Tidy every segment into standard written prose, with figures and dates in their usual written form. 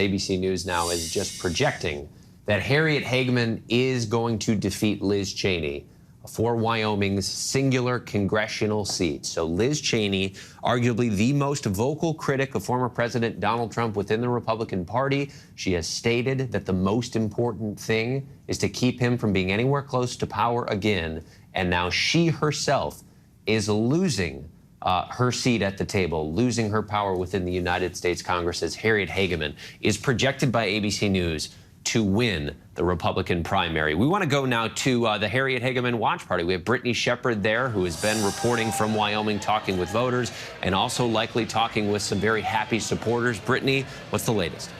ABC News now is just projecting that Harriet Hageman is going to defeat Liz Cheney for Wyoming's singular congressional seat. So Liz Cheney, arguably the most vocal critic of former President Donald Trump within the Republican Party, she has stated that the most important thing is to keep him from being anywhere close to power again. And now she herself is losing her seat at the table, losing her power within the United States Congress, as Harriet Hageman is projected by ABC News to win the Republican primary. We want to go now to the Harriet Hageman Watch Party. We have Brittany Shepard there, who has been reporting from Wyoming, talking with voters, and also likely talking with some very happy supporters. Brittany, what's the latest?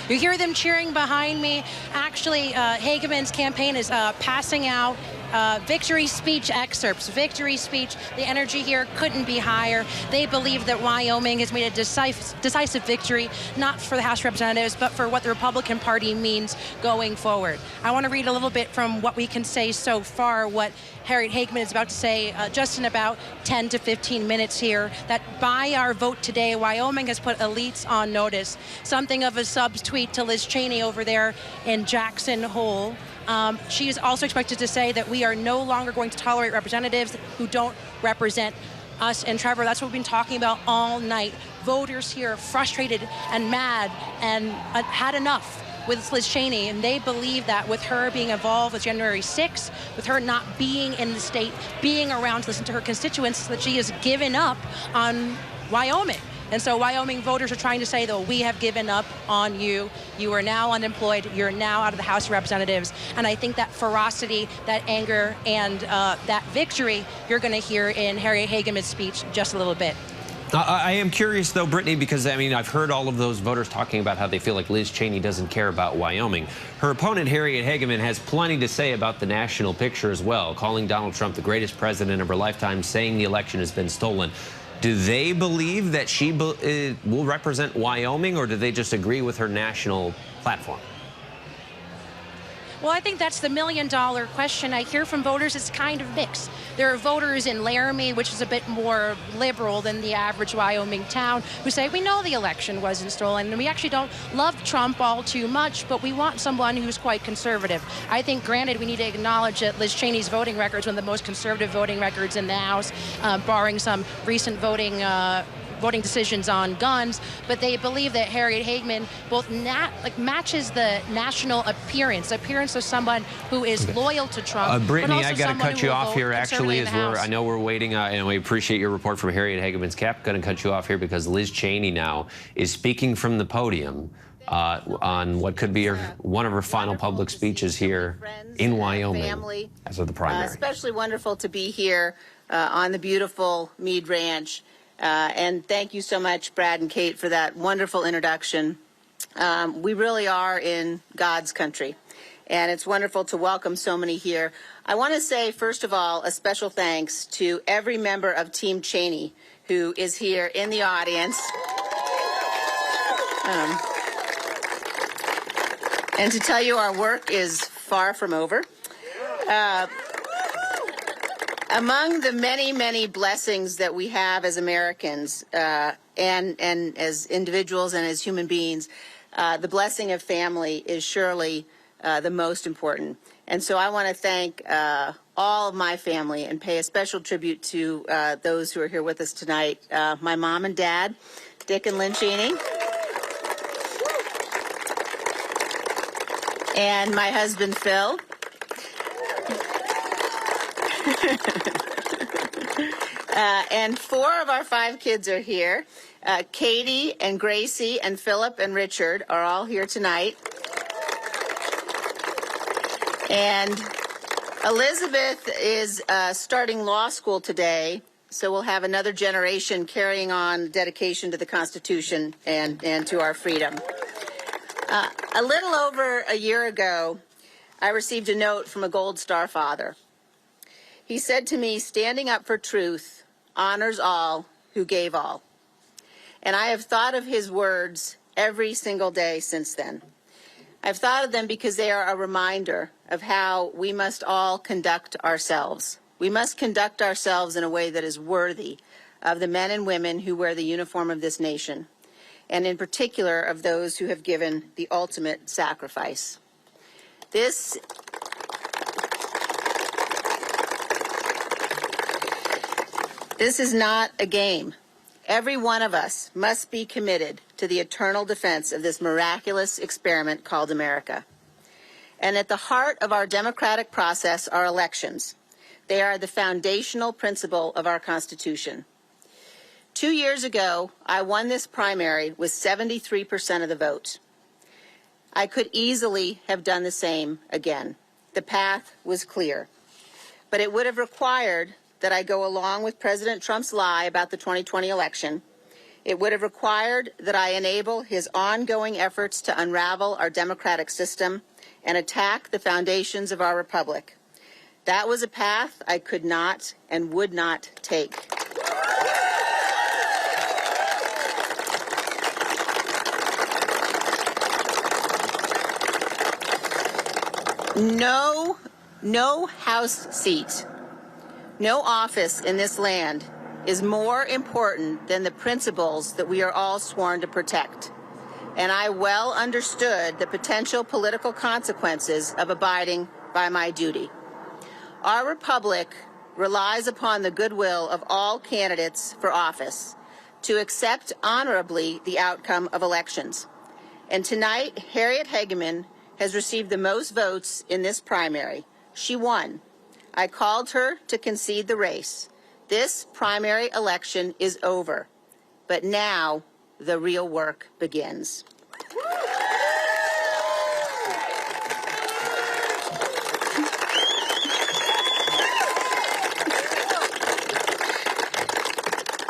You hear them cheering behind me. Actually, Hageman's campaign is passing out victory speech excerpts. Victory speech. The energy here couldn't be higher. They believe that Wyoming has made a decisive victory, not for the House of Representatives, but for what the Republican Party means going forward. I want to read a little bit from what we can say so far, what Harriet Hageman is about to say just in about 10 to 15 minutes here, that by our vote today, Wyoming has put elites on notice. Something of a subtweet to Liz Cheney over there in Jackson Hole. She is also expected to say that we are no longer going to tolerate representatives who don't represent us. And Trevor, that's what we've been talking about all night. Voters here frustrated and mad and had enough with Liz Cheney, and they believe that with her being involved with January 6th, with her not being in the state, being around to listen to her constituents, that she has given up on Wyoming. And so Wyoming voters are trying to say, though, we have given up on you. You are now unemployed. You're now out of the House of Representatives. And I think that ferocity, that anger, and that victory you're going to hear in Harriet Hageman's speech just a little bit. I am curious, though, Brittany, because, I mean, I've heard all of those voters talking about how they feel like Liz Cheney doesn't care about Wyoming. Her opponent, Harriet Hageman, has plenty to say about the national picture as well, calling Donald Trump the greatest president of her lifetime, saying the election has been stolen. Do they believe that she will represent Wyoming, or do they just agree with her national platform? Well, I think that's the million-dollar question. I hear from voters it's kind of mixed. There are voters in Laramie, which is a bit more liberal than the average Wyoming town, who say, we know the election wasn't stolen, and we actually don't love Trump all too much, but we want someone who's quite conservative. I think, granted, we need to acknowledge that Liz Cheney's voting record is one of the most conservative voting records in the House, barring some recent voting decisions on guns, but they believe that Harriet Hageman both matches the national appearance of someone who is loyal to Trump. Brittany, I got to cut you off here, actually, as I know we're waiting, and we appreciate your report from Harriet Hageman's camp. Going to cut you off here because Liz Cheney now is speaking from the podium on what could be one of her final public speeches here in Wyoming as of the primary. Especially wonderful to be here on the beautiful Meade Ranch. And thank you so much, Brad and Kate, for that wonderful introduction. We really are in God's country, and it's wonderful to welcome so many here. I want to say, first of all, a special thanks to every member of Team Cheney who is here in the audience. And to tell you, our work is far from over. Among the many, many blessings that we have as Americans and as individuals and as human beings, the blessing of family is surely the most important. And so I want to thank all of my family and pay a special tribute to those who are here with us tonight. My mom and dad, Dick and Lynn Cheney, and my husband, Phil. And 4 of our 5 kids are here. Katie and Gracie and Philip and Richard are all here tonight. And Elizabeth is starting law school today, so we'll have another generation carrying on dedication to the Constitution and to our freedom. A little over a year ago, I received a note from a Gold Star father. He said to me, standing up for truth honors all who gave all. And I have thought of his words every single day since then. I've thought of them because they are a reminder of how we must all conduct ourselves. We must conduct ourselves in a way that is worthy of the men and women who wear the uniform of this nation. and in particular of those who have given the ultimate sacrifice. This is not a game. Every one of us must be committed to the eternal defense of this miraculous experiment called America. And at the heart of our democratic process are elections. They are the foundational principle of our Constitution. 2 years ago, I won this primary with 73% of the vote. I could easily have done the same again. The path was clear. But it would have required that I go along with President Trump's lie about the 2020 election. It would have required that I enable his ongoing efforts to unravel our democratic system and attack the foundations of our republic. That was a path I could not and would not take. No House seat, no office in this land is more important than the principles that we are all sworn to protect. And I well understood the potential political consequences of abiding by my duty. Our republic relies upon the goodwill of all candidates for office to accept honorably the outcome of elections. And tonight, Harriet Hageman has received the most votes in this primary. She won. I called her to concede the race. This primary election is over. But now, the real work begins.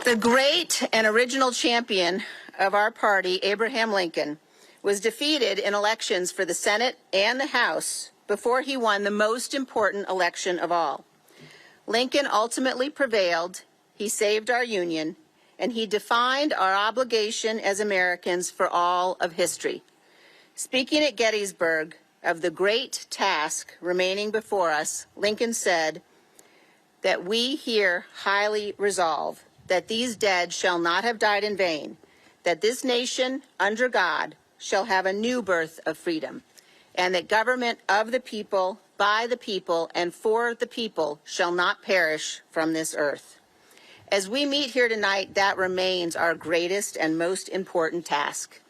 The great and original champion of our party, Abraham Lincoln, was defeated in elections for the Senate and the House before he won the most important election of all. Lincoln ultimately prevailed, he saved our Union, and he defined our obligation as Americans for all of history. Speaking at Gettysburg of the great task remaining before us, Lincoln said that we here highly resolve that these dead shall not have died in vain, that this nation, under God, shall have a new birth of freedom, and that government of the people, by the people, and for the people shall not perish from this earth. As we meet here tonight, that remains our greatest and most important task.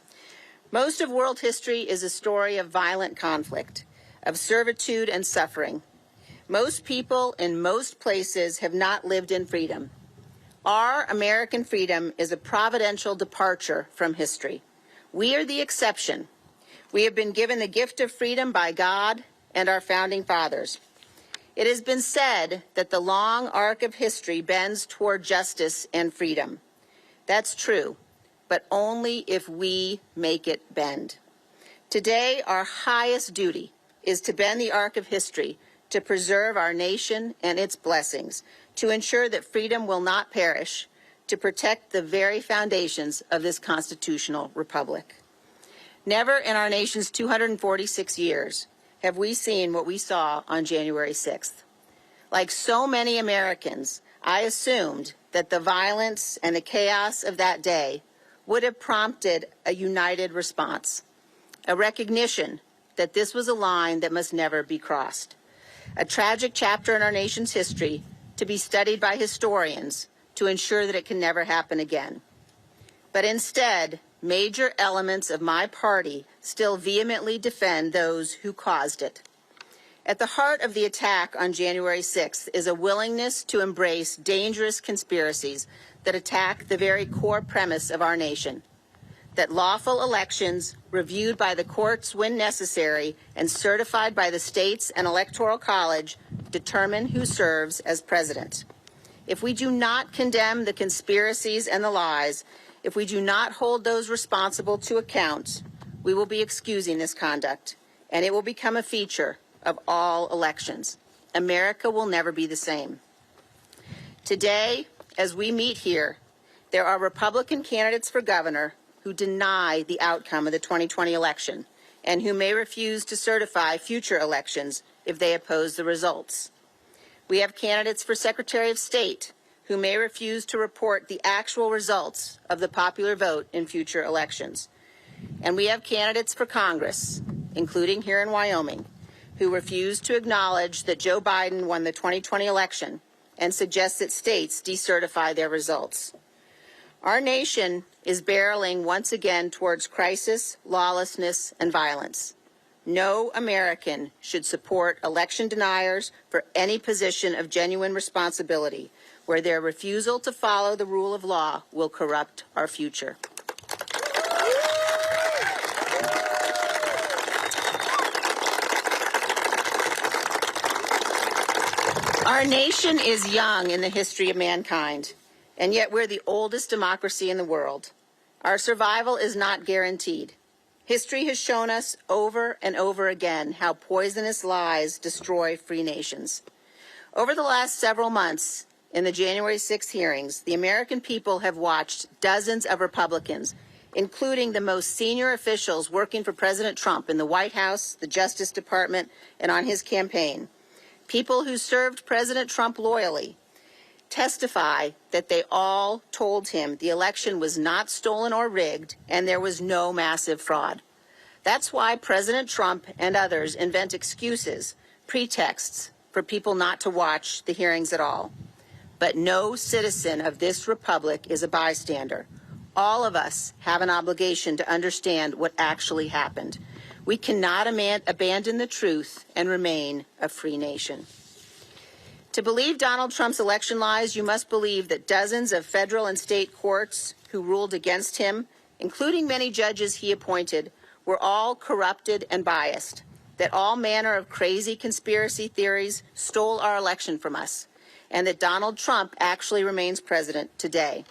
Most of world history is a story of violent conflict, of servitude and suffering. Most people in most places have not lived in freedom. Our American freedom is a providential departure from history. We are the exception. We have been given the gift of freedom by God and our founding fathers. It has been said that the long arc of history bends toward justice and freedom. That's true, but only if we make it bend. Today, our highest duty is to bend the arc of history to preserve our nation and its blessings, to ensure that freedom will not perish, to protect the very foundations of this constitutional republic. Never in our nation's 246 years have we seen what we saw on January 6th. Like so many Americans, I assumed that the violence and the chaos of that day would have prompted a united response, a recognition that this was a line that must never be crossed, a tragic chapter in our nation's history to be studied by historians to ensure that it can never happen again. But instead, major elements of my party still vehemently defend those who caused it. At the heart of the attack on January 6th is a willingness to embrace dangerous conspiracies that attack the very core premise of our nation, that lawful elections reviewed by the courts when necessary and certified by the states and electoral college determine who serves as president. If we do not condemn the conspiracies and the lies, if we do not hold those responsible to account, we will be excusing this conduct, and it will become a feature of all elections. America will never be the same. Today, as we meet here, there are Republican candidates for governor who deny the outcome of the 2020 election and who may refuse to certify future elections if they oppose the results. We have candidates for Secretary of State who may refuse to report the actual results of the popular vote in future elections. And we have candidates for Congress, including here in Wyoming, who refuse to acknowledge that Joe Biden won the 2020 election and suggest that states decertify their results. Our nation is barreling once again towards crisis, lawlessness, and violence. No American should support election deniers for any position of genuine responsibility where their refusal to follow the rule of law will corrupt our future. Our nation is young in the history of mankind, and yet we're the oldest democracy in the world. Our survival is not guaranteed. History has shown us over and over again how poisonous lies destroy free nations. Over the last several months, in the January 6th hearings, the American people have watched dozens of Republicans, including the most senior officials working for President Trump in the White House, the Justice Department, and on his campaign, people who served President Trump loyally, testify that they all told him the election was not stolen or rigged and there was no massive fraud. That's why President Trump and others invent excuses, pretexts for people not to watch the hearings at all. But no citizen of this republic is a bystander. All of us have an obligation to understand what actually happened. We cannot abandon the truth and remain a free nation. To believe Donald Trump's election lies, you must believe that dozens of federal and state courts who ruled against him, including many judges he appointed, were all corrupted and biased, that all manner of crazy conspiracy theories stole our election from us, and that Donald Trump actually remains president today.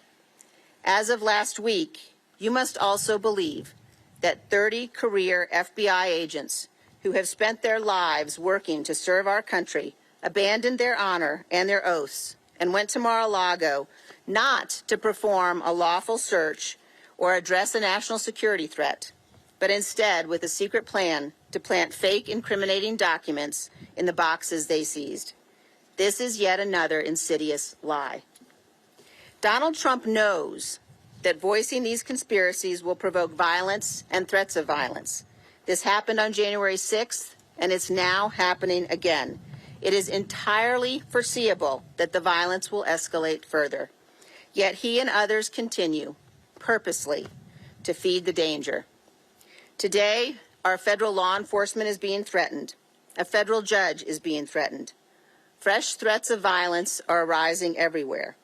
As of last week, you must also believe that 30 career FBI agents who have spent their lives working to serve our country abandoned their honor and their oaths and went to Mar-a-Lago not to perform a lawful search or address a national security threat, but instead with a secret plan to plant fake incriminating documents in the boxes they seized. This is yet another insidious lie. Donald Trump knows that voicing these conspiracies will provoke violence and threats of violence. This happened on January 6th, and it's now happening again. It is entirely foreseeable that the violence will escalate further. Yet he and others continue, purposely, to feed the danger. Today, our federal law enforcement is being threatened. A federal judge is being threatened. Fresh threats of violence are arising everywhere.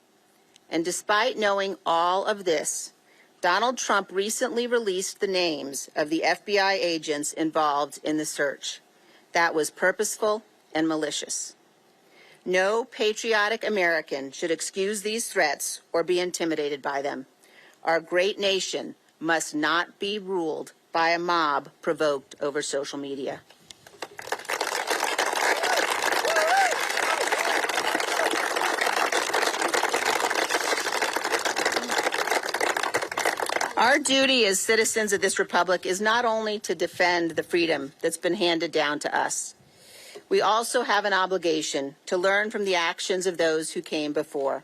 And despite knowing all of this, Donald Trump recently released the names of the FBI agents involved in the search. That was purposeful and malicious. No patriotic American should excuse these threats or be intimidated by them. Our great nation must not be ruled by a mob provoked over social media. Our duty as citizens of this republic is not only to defend the freedom that's been handed down to us. We also have an obligation to learn from the actions of those who came before,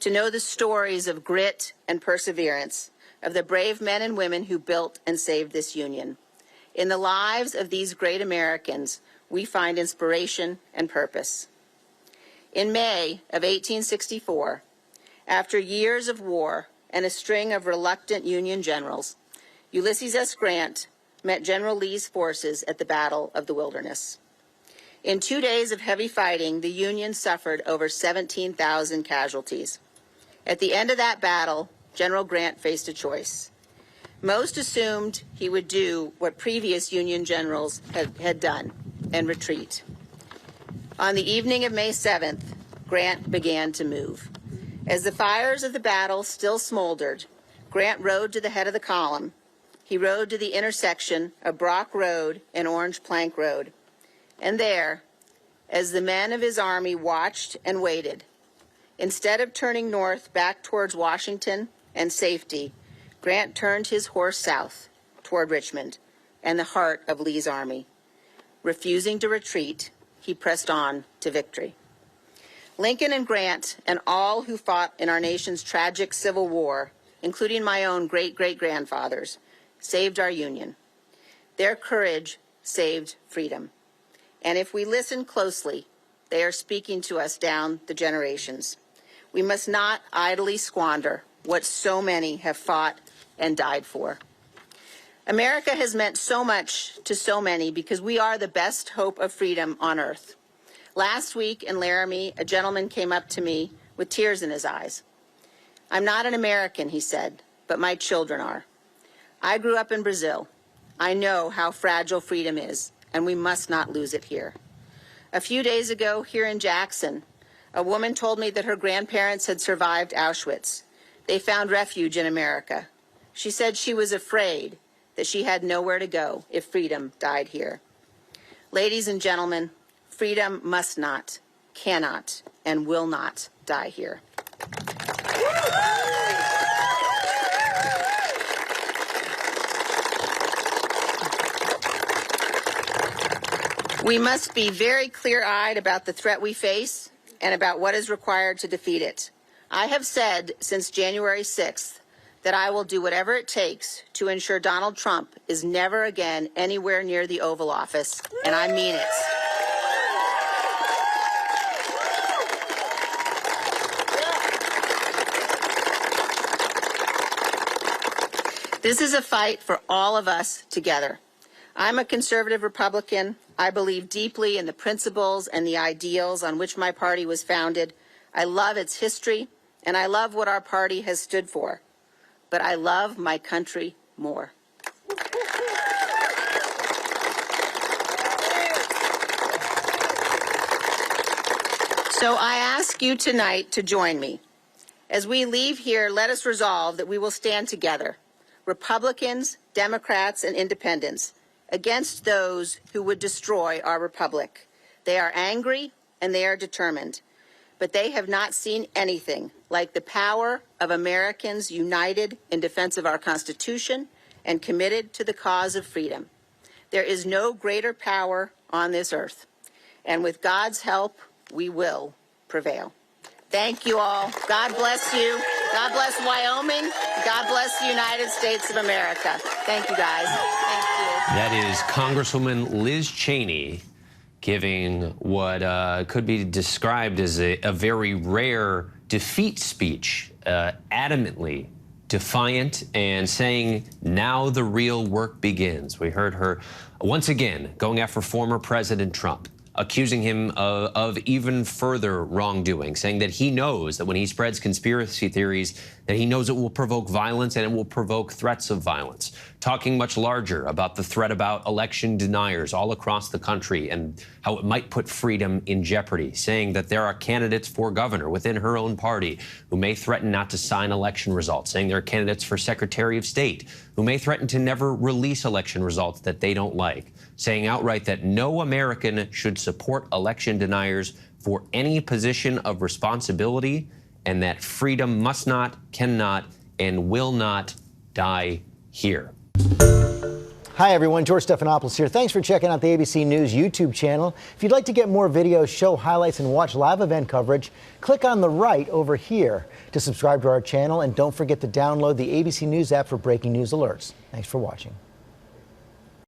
to know the stories of grit and perseverance, of the brave men and women who built and saved this union. In the lives of these great Americans, we find inspiration and purpose. In May of 1864, after years of war and a string of reluctant Union generals, Ulysses S. Grant met General Lee's forces at the Battle of the Wilderness. In 2 days of heavy fighting, the Union suffered over 17,000 casualties. At the end of that battle, General Grant faced a choice. Most assumed he would do what previous Union generals had done and retreat. On the evening of May 7th, Grant began to move. As the fires of the battle still smoldered, Grant rode to the head of the column. He rode to the intersection of Brock Road and Orange Plank Road. And there, as the men of his army watched and waited, instead of turning north back towards Washington and safety, Grant turned his horse south toward Richmond and the heart of Lee's army. Refusing to retreat, he pressed on to victory. Lincoln and Grant and all who fought in our nation's tragic Civil War, including my own great-great-grandfathers, saved our Union. Their courage saved freedom. And if we listen closely, they are speaking to us down the generations. We must not idly squander what so many have fought and died for. America has meant so much to so many because we are the best hope of freedom on earth. Last week in Laramie, a gentleman came up to me with tears in his eyes. "I'm not an American," he said, "but my children are. I grew up in Brazil. I know how fragile freedom is, and we must not lose it here." A few days ago, here in Jackson, a woman told me that her grandparents had survived Auschwitz. They found refuge in America. She said she was afraid that she had nowhere to go if freedom died here. Ladies and gentlemen, freedom must not, cannot, and will not die here. We must be very clear-eyed about the threat we face and about what is required to defeat it. I have said since January 6th that I will do whatever it takes to ensure Donald Trump is never again anywhere near the Oval Office, and I mean it. This is a fight for all of us together. I'm a conservative Republican. I believe deeply in the principles and the ideals on which my party was founded. I love its history, and I love what our party has stood for. But I love my country more. So I ask you tonight to join me. As we leave here, let us resolve that we will stand together, Republicans, Democrats, and Independents, against those who would destroy our republic. They are angry and they are determined, but they have not seen anything like the power of Americans united in defense of our Constitution and committed to the cause of freedom. There is no greater power on this earth, and with God's help, we will prevail. Thank you all. God bless you. God bless Wyoming. God bless the United States of America. Thank you, guys. Thank you. That is Congresswoman Liz Cheney giving what could be described as a very rare defeat speech, adamantly defiant and saying, now the real work begins. We heard her once again going after former President Trump, accusing him of even further wrongdoing, saying that he knows that when he spreads conspiracy theories, that he knows it will provoke violence and it will provoke threats of violence. Talking much larger about the threat about election deniers all across the country and how it might put freedom in jeopardy, saying that there are candidates for governor within her own party who may threaten not to sign election results, saying there are candidates for Secretary of State who may threaten to never release election results that they don't like, saying outright that no American should support election deniers for any position of responsibility, and that freedom must not, cannot, and will not die here. Hi, everyone. George Stephanopoulos here. Thanks for checking out the ABC News YouTube channel. If you'd like to get more videos, show highlights, and watch live event coverage, click on the right over here to subscribe to our channel. And don't forget to download the ABC News app for breaking news alerts. Thanks for watching.